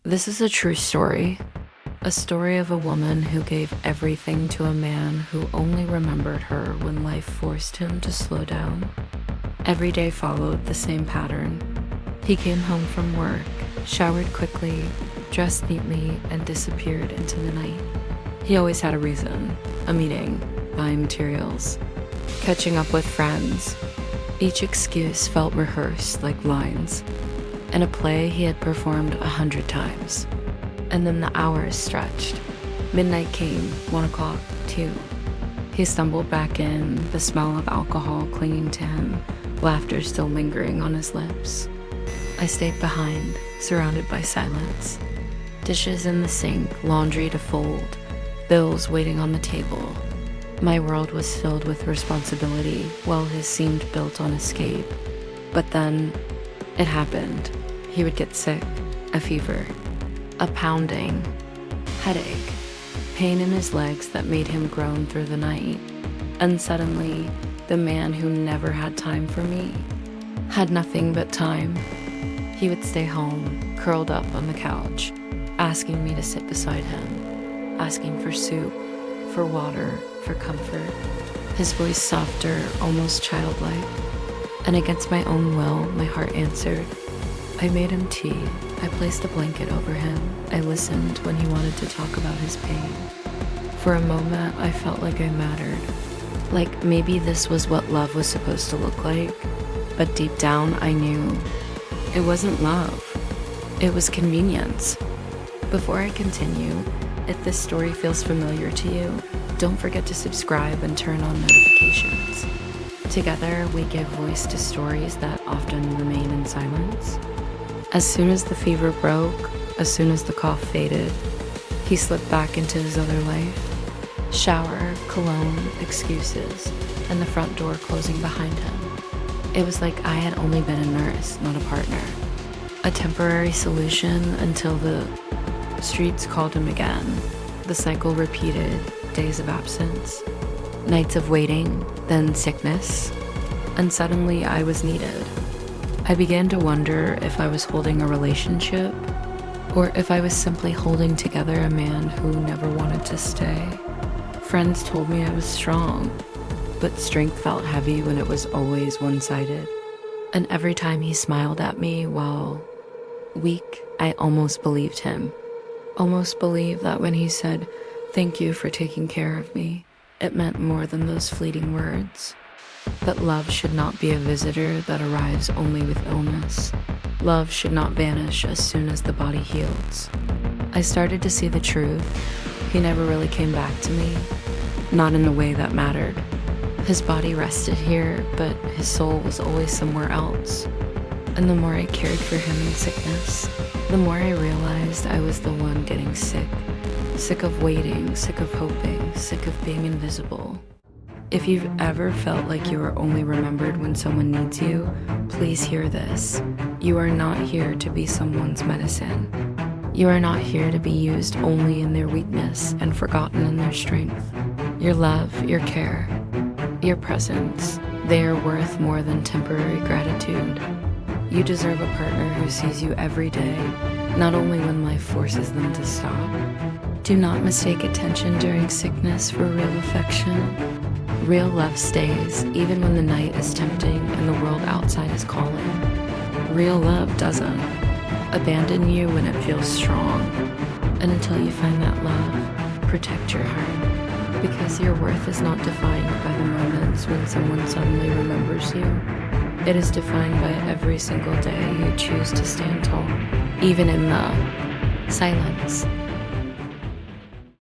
This is a true story. A story of a woman who gave everything to a man who only remembered her when life forced him to slow down. Every day followed the same pattern. He came home from work, showered quickly, dressed neatly, and disappeared into the night. He always had a reason: a meeting, buying materials, catching up with friends. Each excuse felt rehearsed like lines in a play he had performed 100 times. And then the hours stretched. Midnight came, 1 o'clock, 2. He stumbled back in, the smell of alcohol clinging to him, laughter still lingering on his lips. I stayed behind, surrounded by silence. Dishes in the sink, laundry to fold, bills waiting on the table. My world was filled with responsibility, while his seemed built on escape. But then, it happened. He would get sick, a fever, a pounding, headache, pain in his legs that made him groan through the night. And suddenly, the man who never had time for me had nothing but time. He would stay home, curled up on the couch, asking me to sit beside him, asking for soup, for water, for comfort. His voice softer, almost childlike. And against my own will, my heart answered. I made him tea. I placed a blanket over him. I listened when he wanted to talk about his pain. For a moment, I felt like I mattered. Like maybe this was what love was supposed to look like. But deep down, I knew it wasn't love. It was convenience. Before I continue, if this story feels familiar to you, don't forget to subscribe and turn on notifications. Together, we give voice to stories that often remain in silence. As soon as the fever broke, as soon as the cough faded, he slipped back into his other life. Shower, cologne, excuses, and the front door closing behind him. It was like I had only been a nurse, not a partner. A temporary solution until the streets called him again. The cycle repeated, days of absence, nights of waiting, then sickness, and suddenly I was needed. I began to wonder if I was holding a relationship, or if I was simply holding together a man who never wanted to stay. Friends told me I was strong, but strength felt heavy when it was always one-sided. And every time he smiled at me while weak, I almost believed him. Almost believed that when he said, "Thank you for taking care of me," it meant more than those fleeting words. That love should not be a visitor that arrives only with illness. Love should not vanish as soon as the body heals. I started to see the truth. He never really came back to me, not in the way that mattered. His body rested here, but his soul was always somewhere else. And the more I cared for him in sickness, the more I realized I was the one getting sick. Sick of waiting, sick of hoping, sick of being invisible. If you've ever felt like you are only remembered when someone needs you, please hear this. You are not here to be someone's medicine. You are not here to be used only in their weakness and forgotten in their strength. Your love, your care, your presence, they are worth more than temporary gratitude. You deserve a partner who sees you every day, not only when life forces them to stop. Do not mistake attention during sickness for real affection. Real love stays, even when the night is tempting and the world outside is calling. Real love doesn't abandon you when it feels strong. And until you find that love, protect your heart. Because your worth is not defined by the moments when someone suddenly remembers you. It is defined by every single day you choose to stand tall, even in the silence.